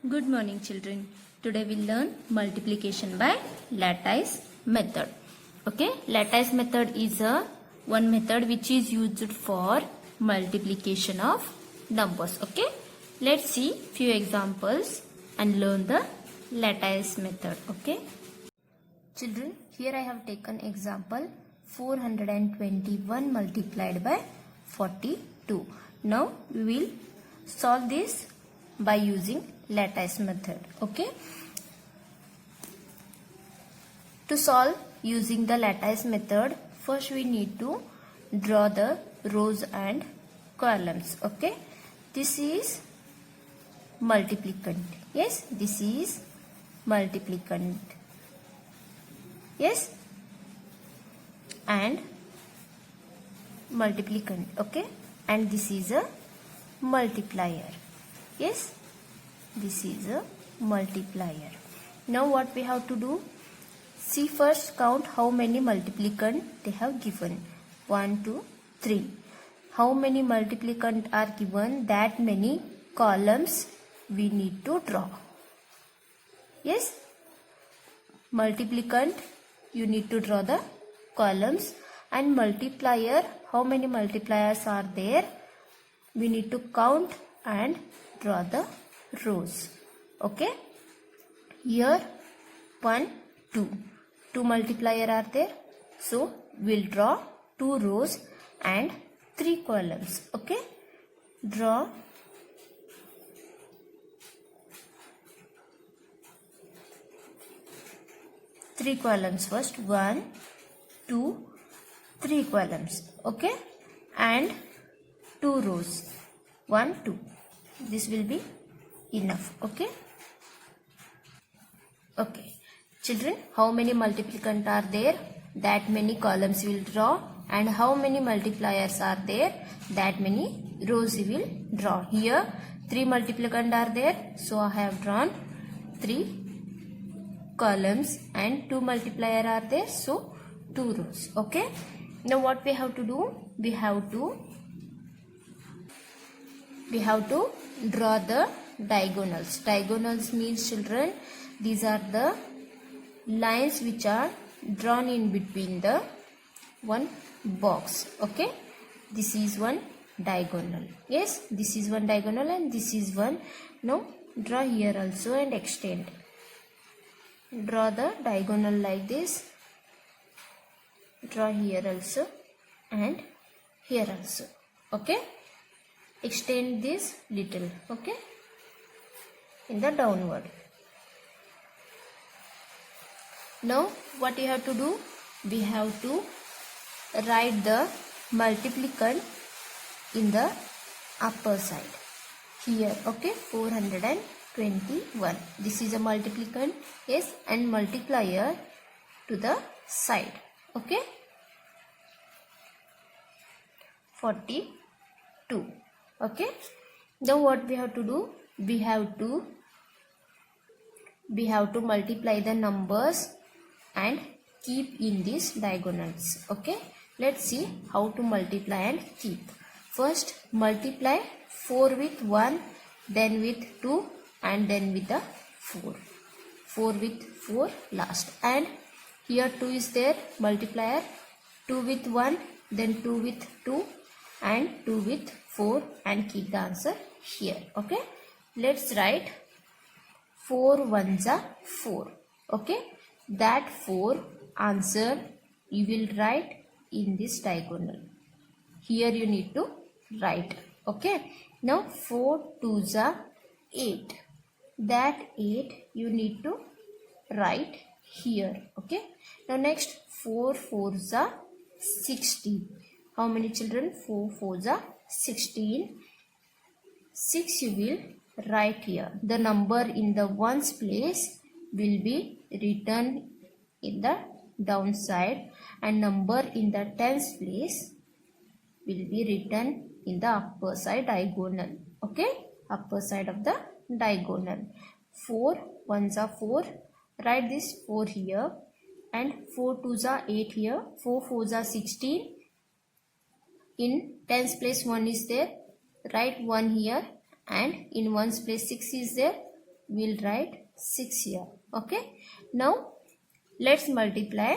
Good morning children. Today we'll learn multiplication by lattice method. Okay, lattice method is one method which is used for multiplication of numbers. Okay, let's see few examples and learn the lattice method. Okay, children, here I have taken example 421 multiplied by 42. Now we will solve this by using lattice method. Okay, to solve using the lattice method, first we need to draw the rows and columns. Okay, this is multiplicand. Yes, this is multiplicand. Yes, and multiplicand. Okay, and this is a multiplier. Yes, this is a multiplier. Now what we have to do? See, first count how many multiplicand they have given. 1, 2, 3. How many multiplicand are given? That many columns we need to draw. Yes, multiplicand you need to draw the columns, and multiplier, how many multipliers are there? We need to count and draw the rows. Okay, here 1, 2. 2 multiplier are there, so we'll draw 2 rows and 3 columns. Okay, draw 3 columns first. 1, 2, 3 columns. Okay, and 2 rows. 1, 2. This will be enough. Okay. Okay. Children, how many multiplicand are there? That many columns we will draw, and how many multipliers are there? That many rows we will draw. Here 3 multiplicand are there, so I have drawn 3 columns, and 2 multiplier are there, so 2 rows. Okay. Now what we have to do? We have to draw the diagonals. Diagonals means, children, these are the lines which are drawn in between the one box. Okay, this is one diagonal. Yes, this is one diagonal and this is one. Now draw here also and extend. Draw the diagonal like this. Draw here also and here also. Okay, extend this little. Okay, in the downward. Now what you have to do? We have to write the multiplicand in the upper side here. Okay, 421. This is a multiplicand. Yes, and multiplier to the side. Okay, 42. Okay, now what we have to do? We have to multiply the numbers and keep in these diagonals. Okay, let's see how to multiply and keep. First multiply 4 with 1, then with 2, and then with the 4. 4 with 4 last, and here 2 is there, multiplier. 2 with 1, then 2 with 2, and 2 with 4, and keep the answer here. Okay, let's write 4 1s are 4. Okay, that 4 answer you will write in this diagonal. Here you need to write. Okay, now 4 2s are 8. That 8 you need to write here. Okay, now next 4 4s are 16. How many children? 4 4s are 16. 6 you will write here. The number in the ones place will be written in the downside, and number in the tens place will be written in the upper side diagonal. Okay, upper side of the diagonal. 4 1s are 4. Write this 4 here, and 4 2s are 8 here. 4 4s are 16. In tens place 1 is there. Write 1 here, and in ones place 6 is there. we'll write 6 here. Okay. Now let's multiply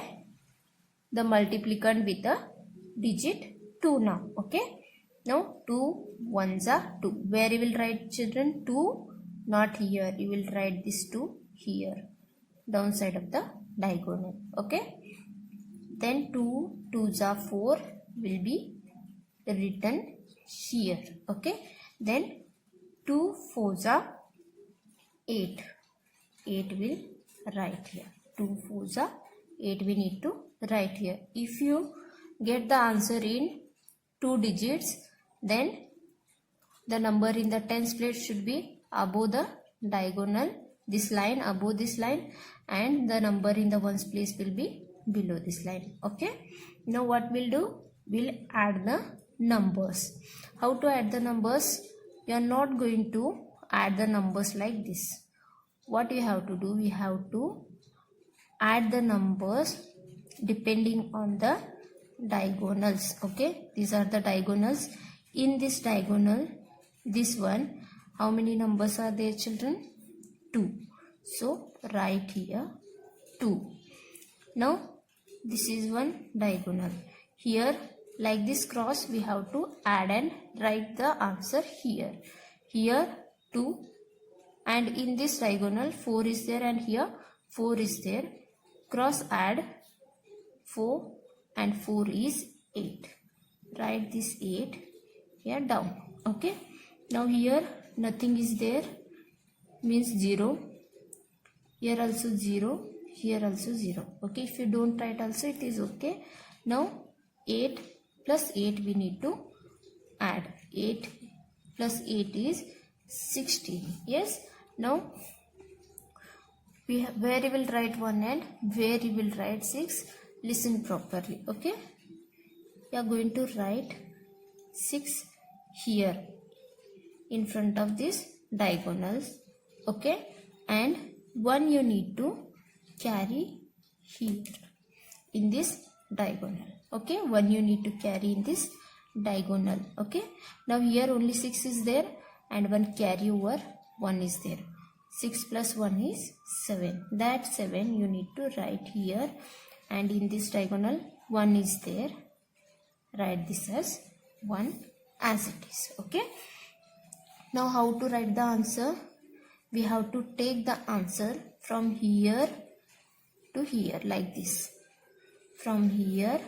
the multiplicand with the digit 2 now. Okay. Now 2 ones are 2. Where you will write, children? 2, not here. You will write this 2 here, downside of the diagonal. Okay. Then 2 2s are 4 will be written here. Okay. Then 2 4s are 8. 8 will write here. 2 4s are 8 we need to write here. If you get the answer in 2 digits, then the number in the tens place should be above the diagonal, this line, above this line, and the number in the ones place will be below this line. Okay. Now what we'll do? We'll add the numbers. How to add the numbers? You are not going to add the numbers like this. What you have to do? We have to add the numbers depending on the diagonals. Okay. These are the diagonals. In this diagonal, this one, how many numbers are there, children? 2. So write here 2. Now this is one diagonal. Here, like this cross, we have to add and write the answer here. Here 2, and in this diagonal 4 is there, and here 4 is there. Cross add 4 and 4 is 8. Write this 8 here down. Okay. Now here nothing is there, means 0. Here also 0. Here also 0. Okay. If you don't write also, it is okay. Now 8 plus 8 we need to add. 8 plus 8 is 16. Yes. Now where you will write 1 and where you will write 6. Listen properly. Okay. You are going to write 6 here in front of this diagonals. Okay. And 1 you need to carry here in this diagonal. Okay. 1 you need to carry in this diagonal. Okay. Now here only 6 is there, and 1 carry over 1 is there. 6 plus 1 is 7. That 7 you need to write here, and in this diagonal 1 is there. Write this as 1 as it is. Okay. Now how to write the answer? We have to take the answer from here to here like this. From here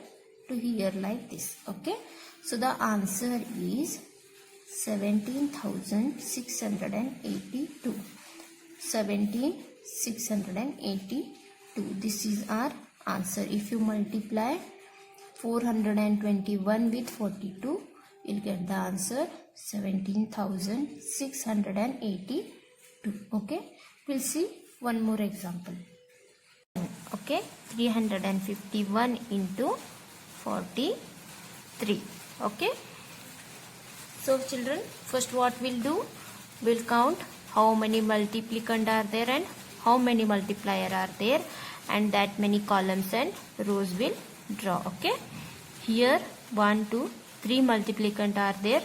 to here like this. Okay. So the answer is 17,682. 17,682. This is our answer. If you multiply 421 with 42, you'll get the answer 17,682. Okay. We'll see one more example. Okay. 351 into 43. Okay. So children, first what we'll do? We'll count how many multiplicand are there and how many multiplier are there, and that many columns and rows will draw. Okay. Here 1, 2, 3 multiplicand are there.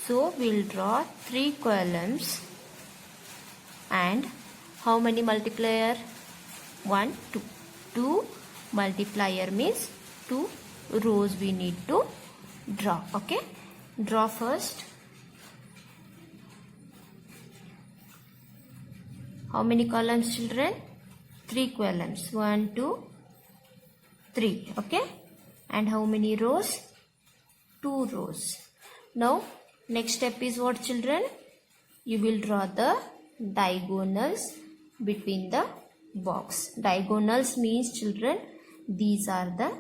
So we'll draw 3 columns. And how many multiplier? 1, 2. 2 multiplier means 2 rows we need to draw. Okay. Draw first. How many columns, children? 3 columns. 1, 2, 3. Okay. And how many rows? 2 rows. Now next step is what, children? You will draw the diagonals between the box. Diagonals means, children, these are the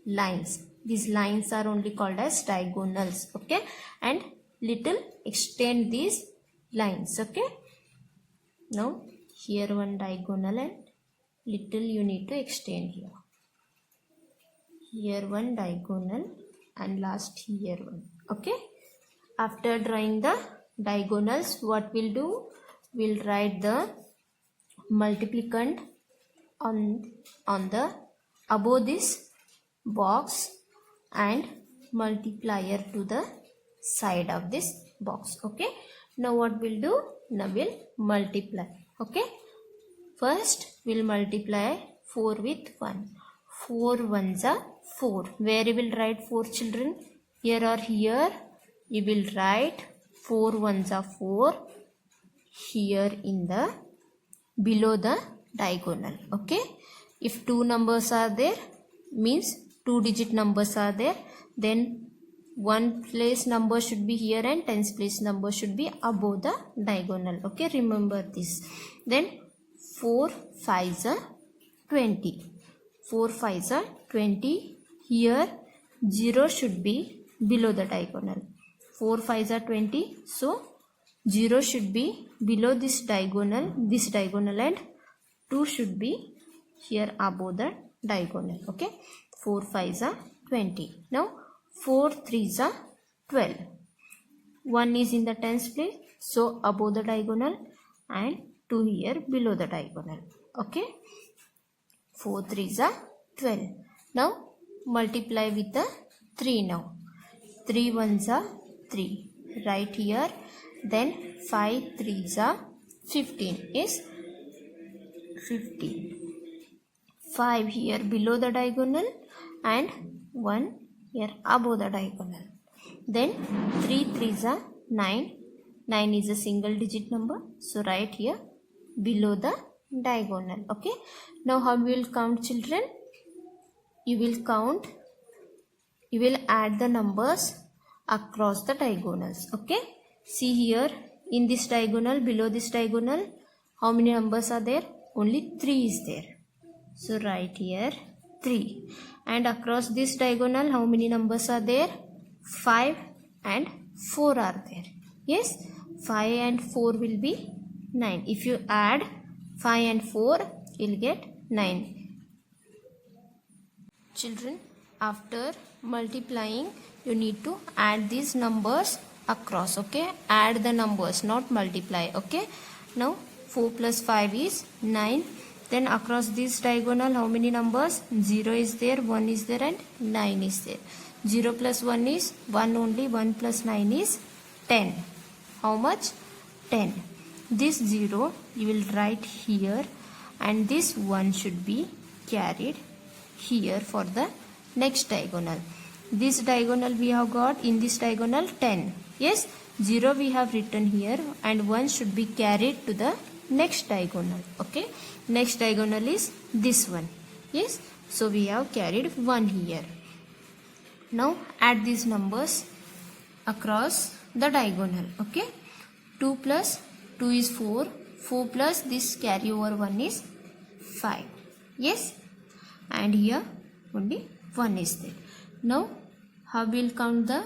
lines. These lines are only called as diagonals. Okay. And little extend these lines. Okay. Now here one diagonal and little you need to extend here. Here one diagonal and last here one. Okay. After drawing the diagonals, what we'll do? We'll write the multiplicand on the above this box and multiplier to the side of this box. Okay. Now what we'll do? Now we'll multiply. Okay, first we'll multiply 4 with 1. 4 ones are 4. Where you will write 4, children? Here or here? You will write 4 ones are 4 here in the below the diagonal. Okay, if two numbers are there, means 2-digit numbers are there, then 1 place number should be here and 10's place number should be above the diagonal. Okay, remember this. Then 4 5s are 20. 4 5s are 20. Here 0 should be below the diagonal. 4 5s are 20. So 0 should be below this diagonal and 2 should be here above the diagonal. Okay, 4 5s are 20. Now 4 3s are 12. 1 is in the 10's place, so above the diagonal, and 2 here below the diagonal. Okay, 4 3s are 12. Now multiply with the 3 now. 3 1s are 3. Right here. Then 5 3s are 15 is 15. 5 here below the diagonal and 1 here above the diagonal. Then 3 3s are 9. 9 is a single digit number, so right here below the diagonal. Okay, now how we will count, children? You will add the numbers across the diagonals. Okay, see here in this diagonal, below this diagonal, how many numbers are there? Only 3 is there, so right here 3. And across this diagonal, how many numbers are there? 5 and 4 are there. Yes, 5 and 4 will be 9. If you add 5 and 4, you will get 9. Children, after multiplying, you need to add these numbers across. Okay, add the numbers, not multiply. Okay, now 4 plus 5 is 9. Then across this diagonal, how many numbers? 0 is there, 1 is there, and 9 is there. 0 plus 1 is 1 only. 1 plus 9 is 10. How much? 10. This 0 you will write here, and this 1 should be carried here for the next diagonal. This diagonal we have got, in this diagonal 10. Yes, 0 we have written here, and 1 should be carried to the next diagonal. Okay, next diagonal is this one. Yes, so we have carried 1 here. Now add these numbers across the diagonal. Okay, 2 plus 2 is 4. 4 plus this carry over 1 is 5. Yes, and here only 1 is there. Now how we will count the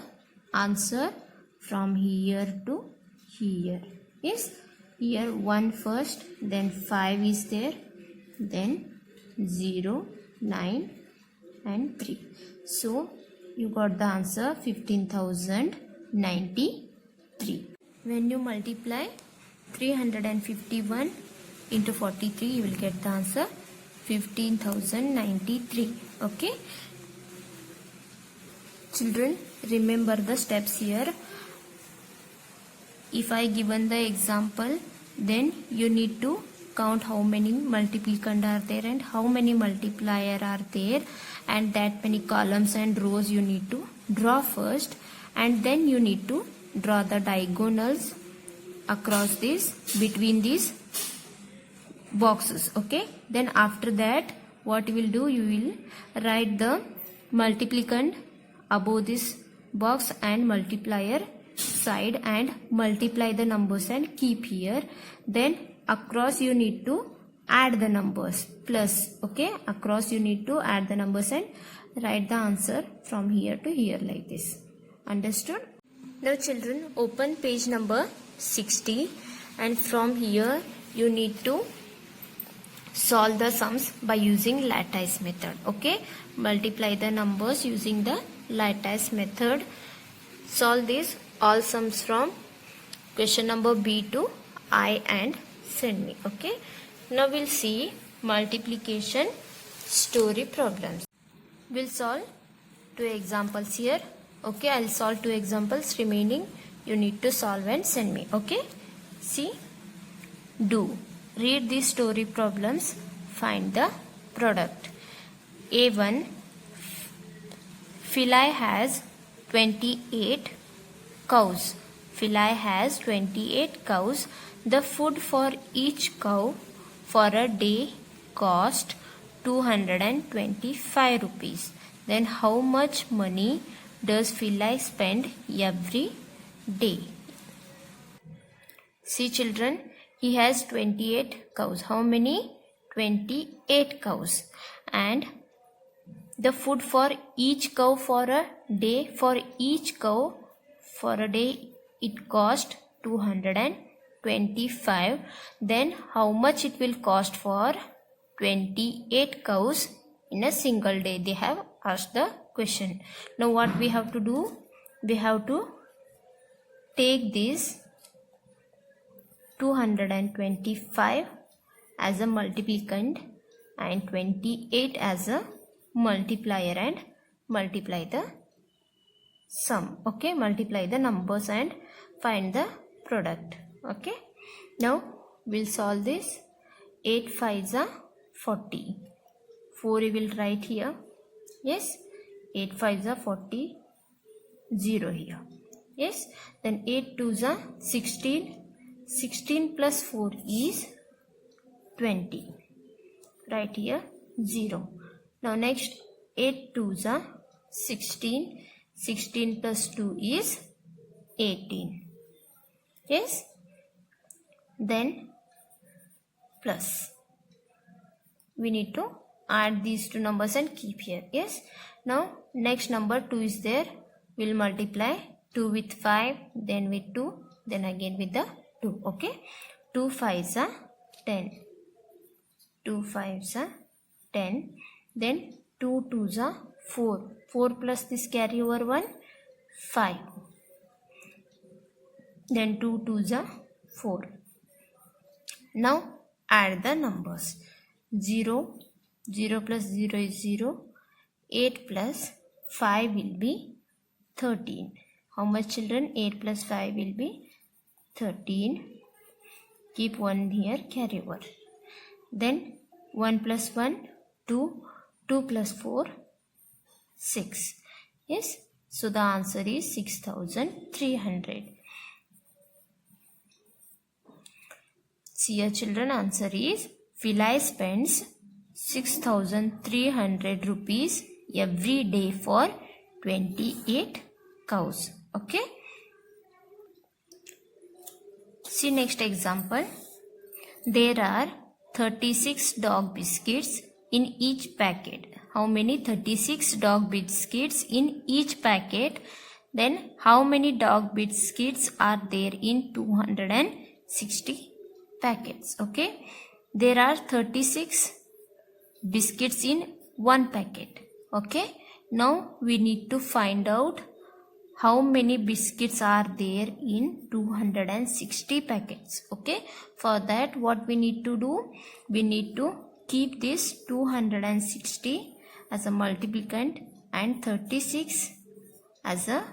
answer? From here to here. Yes, here 1 first, then 5 is there, then 0, 9 and 3. So you got the answer 15,093. When you multiply 351 into 43, you will get the answer 15,093. Okay, children, remember the steps here. If I given the example, then you need to count how many multiplicand are there and how many multiplier are there, and that many columns and rows you need to draw first, and then you need to draw the diagonals across this, between these boxes. Okay, then after that what you will do, you will write the multiplicand above this box and multiplier side and multiply the numbers and keep here. Then across you need to add the numbers plus. Okay, across you need to add the numbers and write the answer from here to here like this. Understood? Now children, open page number 60, and from here you need to solve the sums by using lattice method. Okay, multiply the numbers using the lattice method. Solve this all sums from question number B to I and send me. Okay, now we'll see multiplication story problems. We'll solve 2 examples here. Okay, I'll solve 2 examples, remaining you need to solve and send me. Okay, see, do read these story problems, find the product. A1, Philae has 28 cows. Philae has 28 cows. The food for each cow for a day cost 225 rupees. Then how much money does Philae spend every day? See children, he has 28 cows. How many? 28 cows. And the food for each cow for a day, it cost 225. Then how much it will cost for 28 cows in a single day? They have asked the question. Now what we have to do? We have to take this 225 as a multiplicand and 28 as a multiplier and multiply the sum. Okay, multiply the numbers and find the product. Okay, now we'll solve this. 8 5s are 40. 4 we will write here. Yes, 8 5s are 40. 0 here. Yes, then 8 2s are 16. 16 plus 4 is 20. Right here 0. Now next 8 2s are 16. 16 plus 2 is 18. Yes. Then plus. We need to add these two numbers and keep here. Yes. Now next number 2 is there. We'll multiply 2 with 5, then with 2, then again with the 2. Okay. 2 5s are 10. 2 5s are 10. Then 2 2s are 4. 4 plus this carry over 1, 5. Then 2 2s are 4. Now add the numbers. 0. 0 plus 0 is 0. 8 plus 5 will be 13. How much children? 8 plus 5 will be 13. Keep 1 here, carry over. Then 1 plus 1, 2. 2 plus 4, 6. Yes. So the answer is 6,300. See here children, answer is Philae spends 6,300 rupees every day for 28 cows. Okay. See next example. There are 36 dog biscuits in each packet. How many? 36 dog biscuits in each packet. Then how many dog biscuits are there in 260 packets? Okay. There are 36 biscuits in one packet. Okay. Now we need to find out how many biscuits are there in 260 packets. Okay. For that what we need to do? We need to keep this 260 as a multiplicand and 36 as a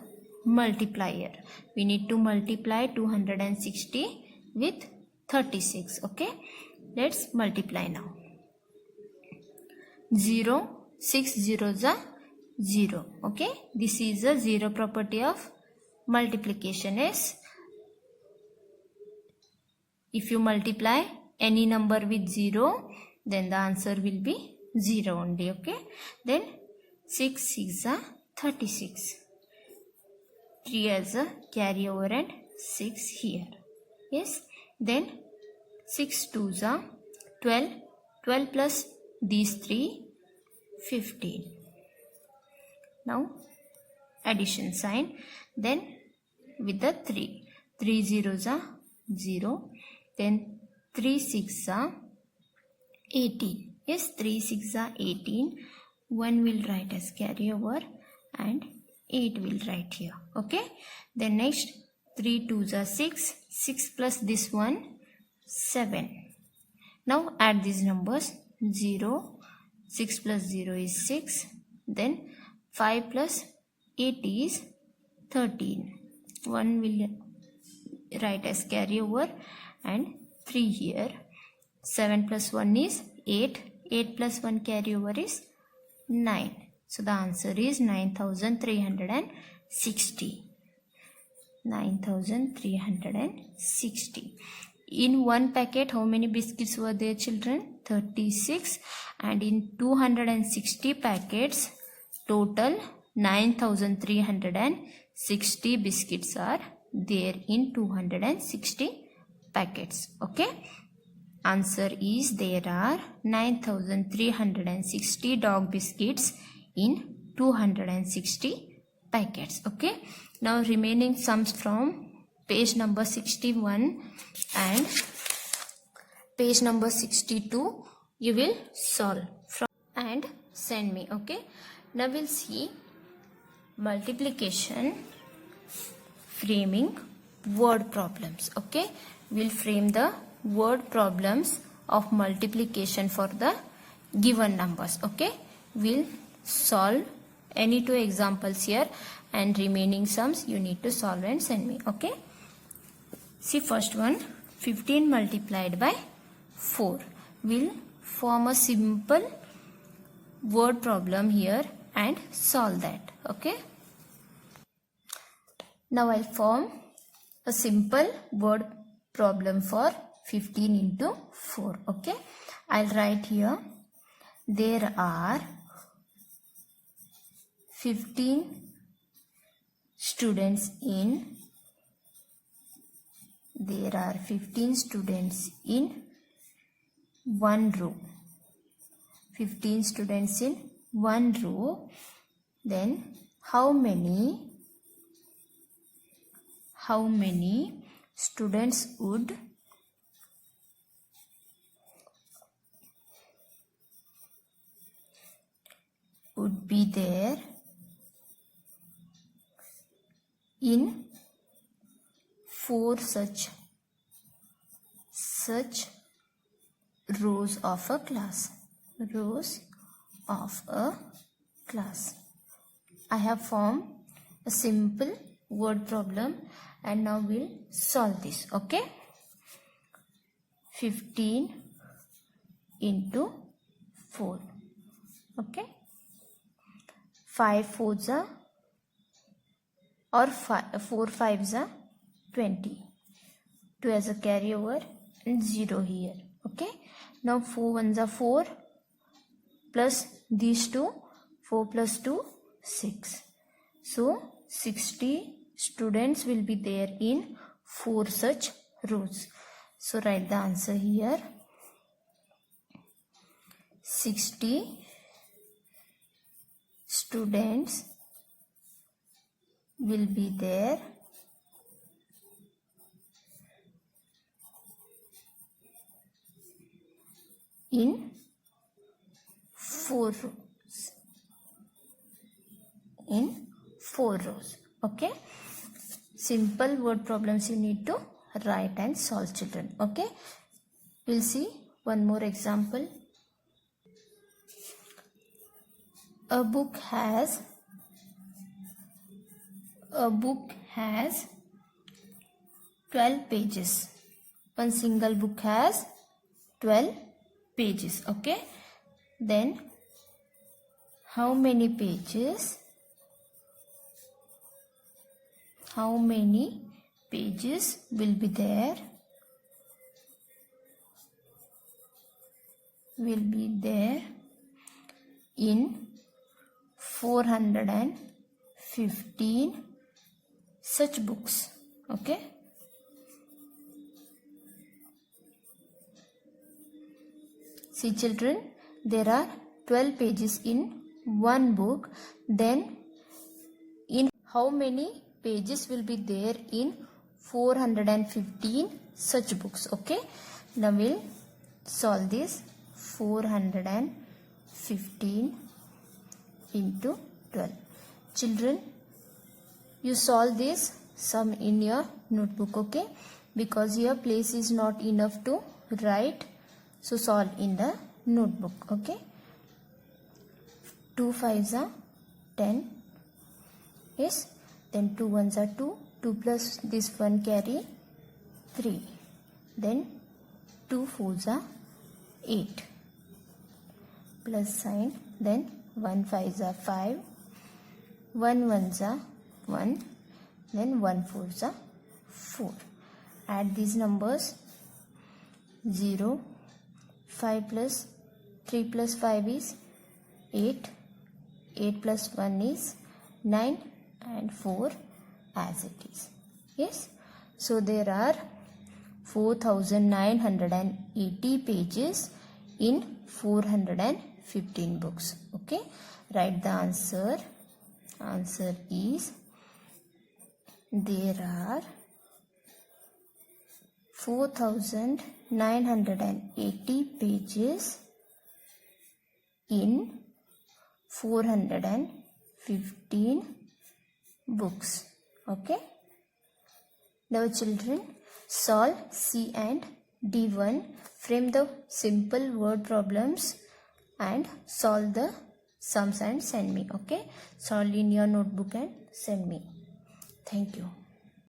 multiplier. We need to multiply 260 with 36. Okay. Let's multiply now. 0, 6 zeros are 0. Okay. This is a 0 property of multiplication. Is if you multiply any number with 0, then the answer will be 0 only. Okay. Then 6 6 are 36. 3 as a carry over and 6 here. Yes. Then 6 2s are 12. 12 plus these 3, 15. Now addition sign. Then with the 3. 3 zeros are 0. Then 3 6 are 18. Yes, 3 6 are 18. 1 will write as carry over and 8 will write here. Okay. Then next 3 2s are 6. 6 plus this one, 7. Now add these numbers. 0. 6 plus 0 is 6. Then 5 plus 8 is 13. 1 will write as carry over and 3 here. 7 plus 1 is 8. 8 plus 1 carry over is 9. So the answer is 9360. 9360. In one packet, how many biscuits were there, children? 36. And in 260 packets, total 9360 biscuits are there in 260 packets. Okay. Answer is there are 9360 dog biscuits in 260 packets. Okay. Now remaining sums from page number 61 and page number 62 you will solve from and send me. Okay. Now we'll see multiplication framing word problems. Okay. We'll frame the word problems of multiplication for the given numbers. Okay. We'll solve any two examples here and remaining sums you need to solve and send me. Okay. See first one, 15 multiplied by 4. We'll form a simple word problem here and solve that. Okay. Now I'll form a simple word problem for 15 into 4. Okay. I'll write here there are 15 students in one row. 15 students in one row. Then how many students would be there in 4 such rows of a class. I have formed a simple word problem and now we'll solve this. Okay. 15 into 4. Okay. 5 4s are or 4 5s are 20. 2 as a carryover and 0 here. Okay. Now 4 1s are 4 plus these two. 4 plus 2 6. So 60 students will be there in 4 such rows. So write the answer here. 60 students will be there in 4 rows. Okay. Simple word problems you need to write and solve, children. Okay. We'll see one more example. A book has 12 pages. One single book has 12 pages. Okay. Then how many pages will be there in 415 such books. Okay. See children, there are 12 pages in one book. Then in how many pages will be there in 415 such books? Okay. Now we'll solve this. 415 into 12. Children, you solve this sum in your notebook. Okay. Because here place is not enough to write. So solve in the notebook. Okay. 2 5s are 10. Yes. Then 2 1s are 2. 2 plus this one carry 3. Then 2 4s are 8 plus sign, then 1 5s are 5, 1 1s are 1, then 1 4s are 4. Add these numbers. 0, 5 plus 3 plus 5 is 8, 8 plus 1 is 9, and 4 as it is. Yes, so there are 4980 pages in 415 books. Okay, write the answer. Answer is there are 4980 pages in 415 books. Okay, now children, solve C and D1, frame the simple word problems and solve the sums and send me. Okay, solve in your notebook and send me. Thank you.